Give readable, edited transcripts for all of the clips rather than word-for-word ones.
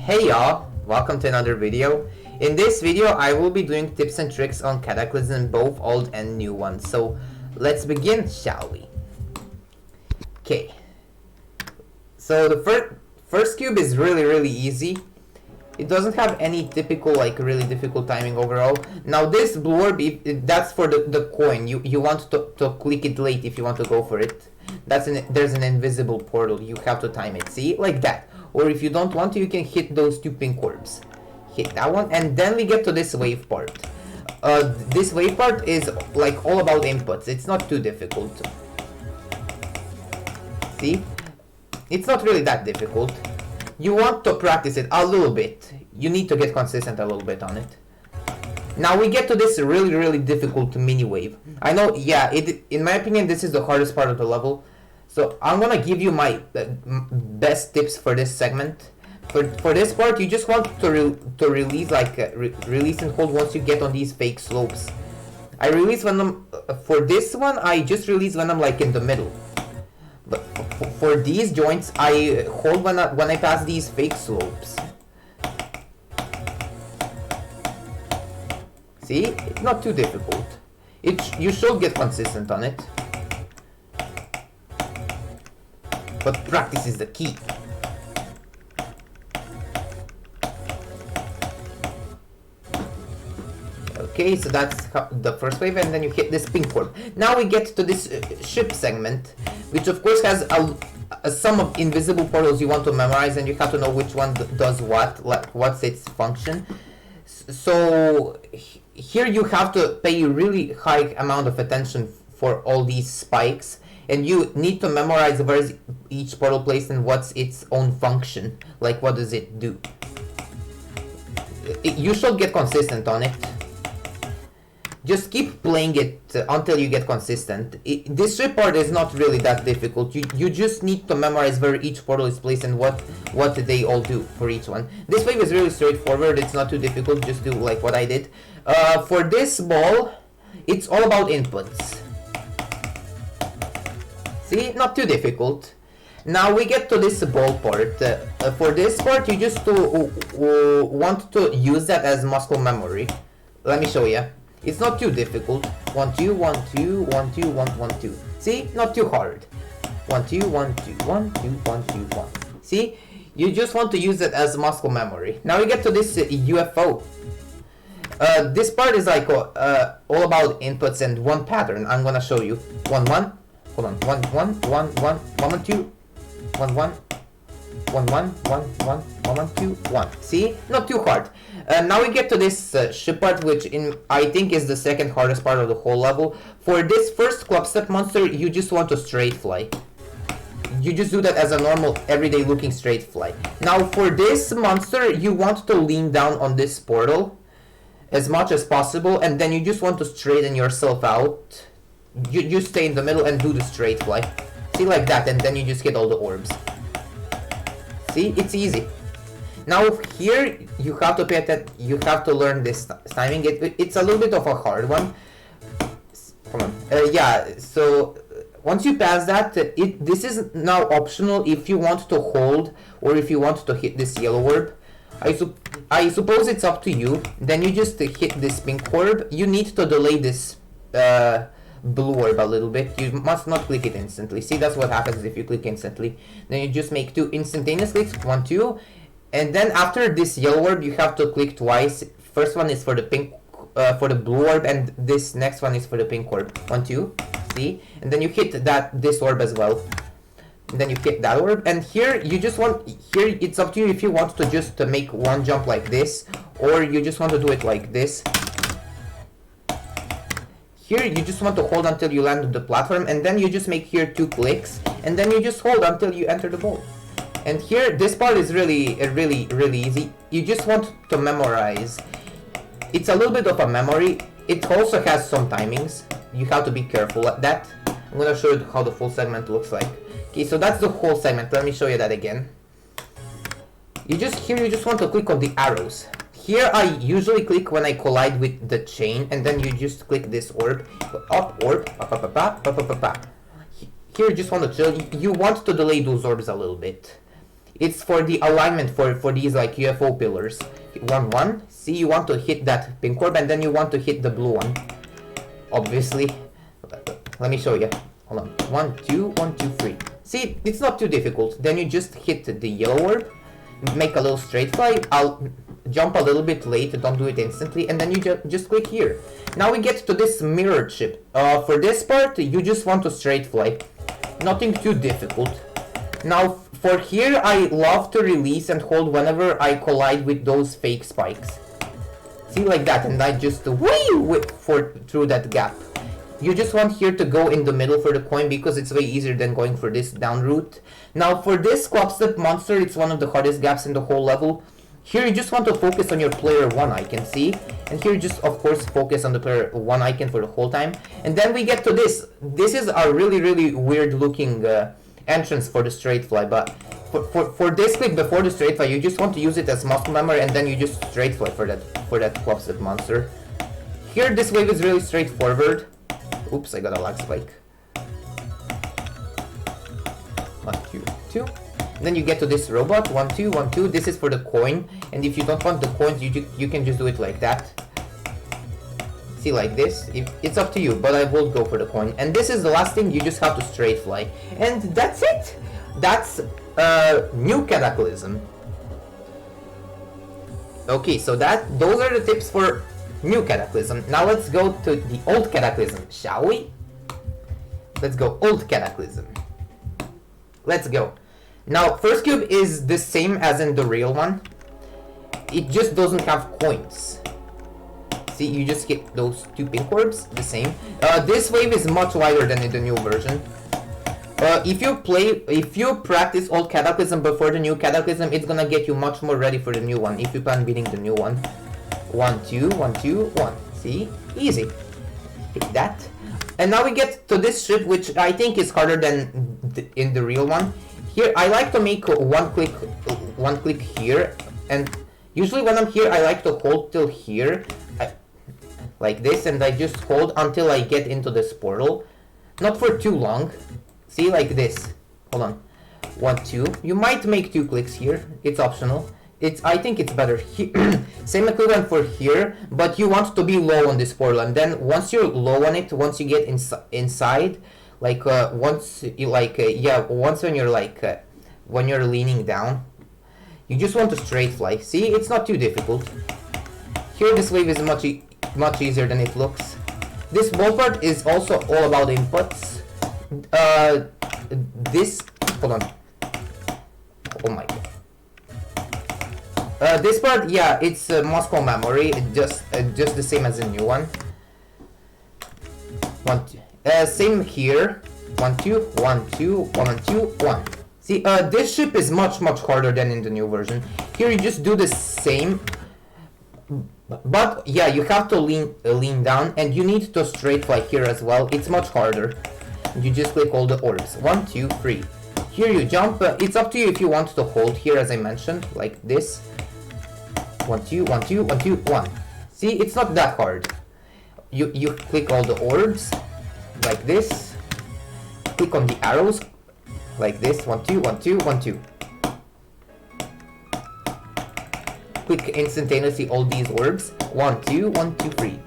Hey y'all, welcome to another video. In this video I will be doing tips and tricks on Cataclysm, both old and new ones. So let's begin, shall we? Okay. So the first cube is really easy. It doesn't have any typical really difficult timing overall. Now this blue orb, that's for the coin. You want to click it late if you want to go for it. There's an invisible portal. You have to time it. See, like that. Or if you don't want to, you can hit those two pink orbs. Hit that one, and then we get to this wave part. This wave part is like all about inputs. It's not too difficult. See, it's not really that difficult. You want to practice it a little bit. You need to get consistent a little bit on it. Now we get to this really difficult mini wave. I know, yeah, in my opinion, this is the hardest part of the level. So I'm gonna give you my best tips for this segment. For this part, you just want to release release and hold once you get on these fake slopes. I release when I'm for this one. I just release when I'm like in the middle. But for these joints, I hold when I pass these fake slopes. See, it's not too difficult. You should get consistent on it. But practice is the key. Okay, so that's the first wave, and then you hit this pink orb. Now we get to this ship segment, which of course has a sum of invisible portals you want to memorize, and you have to know which one does what, like what's its function. So here you have to pay a really high amount of attention for all these spikes. And you need to memorize where is each portal placed and what's its own function. Like, what does it do? You should get consistent on it. Just keep playing it until you get consistent. This ship part is not really that difficult. You just need to memorize where each portal is placed and what they all do for each one. This wave is really straightforward. It's not too difficult. Just do like what I did. For this ball, it's all about inputs. See, not too difficult. Now we get to this ball part. For this part, you just want to use that as muscle memory. Let me show you. It's not too difficult. 1 2 1 2 1 2 1 1 2. See, not too hard. 1 2 1 2 1 2 1 2 1. See, you just want to use it as muscle memory. Now we get to this UFO. This part is like all about inputs and one pattern. I'm gonna show you. 1 1. Hold on, 1 1 1 1 1 2 1 1 1 1 1 1 1 2 1. See, not too hard. Now we get to this ship part, which I think is the second hardest part of the whole level. For this first club step monster, you just want to straight fly. You just do that as a normal, everyday looking straight fly. Now for this monster, you want to lean down on this portal as much as possible, and then you just want to straighten yourself out. You stay in the middle and do the straight fly. See, like that, and then you just hit all the orbs. See, it's easy. Now here you have to pay attention. You have to learn this timing. It's a little bit of a hard one. Come on. Yeah. So once you pass that, this is now optional if you want to hold or if you want to hit this yellow orb. I suppose it's up to you. Then you just hit this pink orb. You need to delay this blue orb a little bit. You must not click it instantly. See, that's what happens if you click instantly. Then you just make 2 instantaneous clicks. 1 2, and then after this yellow orb you have to click twice. First one is for the pink for the blue orb, and this next one is for the pink orb. 1 2. See, and then you hit this orb as well, and then you hit that orb. And here you just want, here it's up to you if you want to just make one jump like this, or you just want to do it like this. Here you just want to hold until you land on the platform, and then you just make here 2 clicks, and then you just hold until you enter the ball. And here, this part is really easy. You just want to memorize. It's a little bit of a memory. It also has some timings. You have to be careful at that. I'm gonna show you how the full segment looks like. Okay, so that's the whole segment. Let me show you that again. You just want to click on the arrows. Here I usually click when I collide with the chain, and then you just click this orb. Up, orb, Here you just want to chill. You want to delay those orbs a little bit. It's for the alignment for these like UFO pillars. 1-1. See, you want to hit that pink orb and then you want to hit the blue one. Obviously. Let me show you. Hold on. 1, 2, 1, 2, 3. See, it's not too difficult. Then you just hit the yellow orb, make a little straight fly. I'll jump a little bit late, don't do it instantly, and then you just click here. Now we get to this mirror chip. For this part, you just want to straight fly. Nothing too difficult. Now, for here, I love to release and hold whenever I collide with those fake spikes. See, like that, and I just whee through that gap. You just want here to go in the middle for the coin because it's way easier than going for this down route. Now, for this Quapstep monster, it's one of the hardest gaps in the whole level. Here, you just want to focus on your player 1 icon, see? And here, you just, of course, focus on the player 1 icon for the whole time. And then we get to this. This is a really, really weird-looking entrance for the straight fly, but for this click before the straight fly, you just want to use it as muscle memory, and then you just straight fly for that Quapstep monster. Here, this wave is really straightforward. Oops, I got a lag spike. 1, 2, 2. And then you get to this robot. 1, 2, 1, 2. This is for the coin. And if you don't want the coins, you can just do it like that. See, like this. It's up to you, but I will go for the coin. And this is the last thing. You just have to straight fly. And that's it. That's new Cataclysm. Okay, so those are the tips for new Cataclysm. Now let's go to the old Cataclysm, shall we? Let's go old Cataclysm. Let's go. Now, first cube is the same as in the real one. It just doesn't have coins. See, you just get those 2 pink orbs, the same. This wave is much wider than in the new version. If you practice old Cataclysm before the new Cataclysm, it's gonna get you much more ready for the new one, if you plan beating the new one. 1, 2, 1, 2, 1. See? Easy. Hit that. And now we get to this ship, which I think is harder than in the real one. Here, I like to make one click here, and usually when I'm here, I like to hold till here, like this, and I just hold until I get into this portal. Not for too long. See, like this. Hold on. 1, 2. You might make 2 clicks here. It's optional. I think it's better here. Same equivalent for here, but you want to be low on this portal, and then once you're low on it, once you get inside, like once when you're leaning down, you just want to straight fly. See, it's not too difficult. Here, this wave is much easier than it looks. This ball part is also all about inputs. Hold on. Oh my god. This part, yeah, it's muscle memory, just the same as the new one. 1, 2. Same here. 1, 2, 1, 2, 1, 2, 1. See, this ship is much harder than in the new version. Here you just do the same, but yeah, you have to lean down, and you need to straight fly here as well. It's much harder. You just click all the orbs. 1, 2, 3. Here you jump. It's up to you if you want to hold here, as I mentioned, like this. 1, 2, 1, 2, 1, 2, 1. See, it's not that hard. You click all the orbs, like this. Click on the arrows, like this. 1, 2, 1, 2, 1, 2. Click instantaneously all these orbs. 1, 2, 1, 2, 3.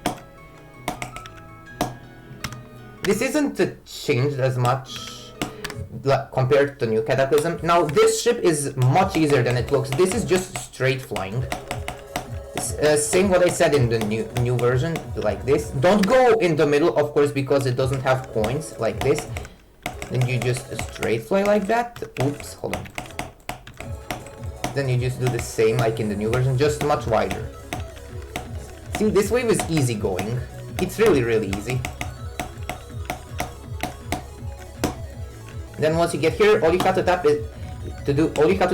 This isn't changed as much compared to new Cataclysm. Now, this ship is much easier than it looks. This is just straight flying. Same what I said in the new version, like this. Don't go in the middle, of course, because it doesn't have coins, like this. Then you just straight fly like that. Oops, hold on. Then you just do the same like in the new version, just much wider. See, this wave is easy going. It's really easy. Then once you get here, all you have to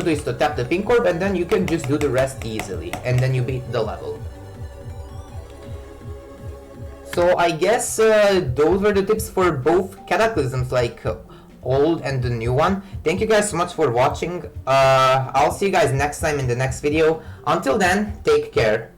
do is to tap the pink orb, and then you can just do the rest easily, and then you beat the level. So I guess those were the tips for both Cataclysms, like old and the new one. Thank you guys so much for watching. I'll see you guys next time in the next video. Until then, take care.